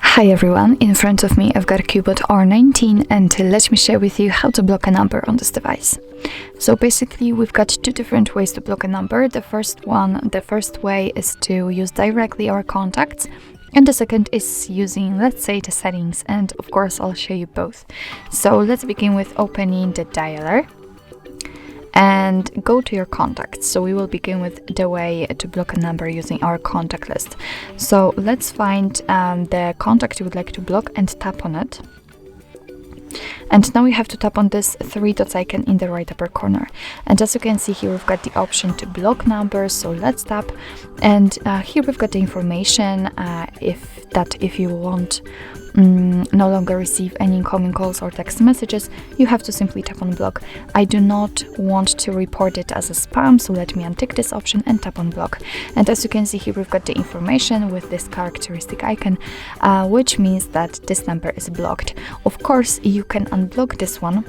Hi everyone, in front of me I've got a CUBOT R19 and let me share with you how to block a number on this device. So basically we've got two different ways to block a number. The first way is to use directly our contacts, and the second is using, let's say, the settings, and of course I'll show you both. So let's begin with opening the dialer and go to your contacts. So we will begin with the way to block a number using our contact list. So let's find the contact you would like to block and tap on it. And now we have to tap on this three dots icon in the right upper corner. And as you can see here, we've got the option to block numbers. So let's tap, and here we've got the information if you want no longer receive any incoming calls or text messages, you have to simply tap on block. I do not want to report it as a spam, so let me untick this option and tap on block. And as you can see here, we've got the information with this characteristic icon, which means that this number is blocked. Of course, you can unblock this one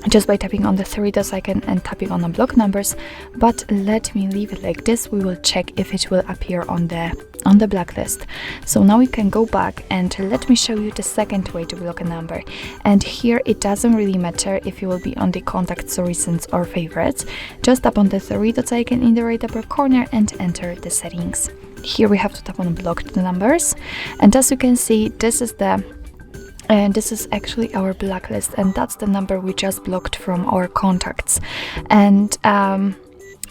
just by tapping on the three dots icon and tapping on unblock numbers, but let me leave it like this. We will check if it will appear on the blacklist. So now we can go back and let me show you the second way to block a number. And here it doesn't really matter if you will be on the contacts or recents or favorites. Just tap on the three dots icon in the right upper corner and enter the settings. Here we have to tap on blocked numbers, and as you can see, this is actually our blacklist, and that's the number we just blocked from our contacts. And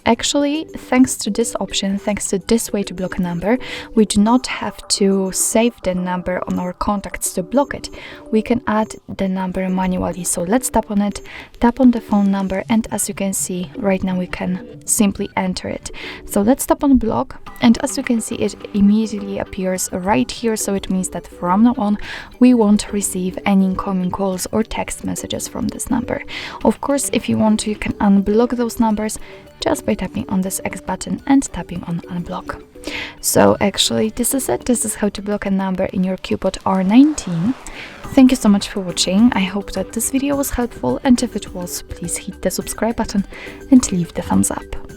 actually, thanks to this option, thanks to this way to block a number, we do not have to save the number on our contacts to block it. We can add the number manually. So let's tap on it, tap on the phone number, and as you can see right now, we can simply enter it. So let's tap on block, and as you can see, it immediately appears right here. So it means that from now on, we won't receive any incoming calls or text messages from this number. Of course, if you want to, you can unblock those numbers just by tapping on this X button and tapping on unblock. So actually, this is it. This is how to block a number in your CUBOT R19. Thank you so much for watching. I hope that this video was helpful, and if it was, please hit the subscribe button and leave the thumbs up.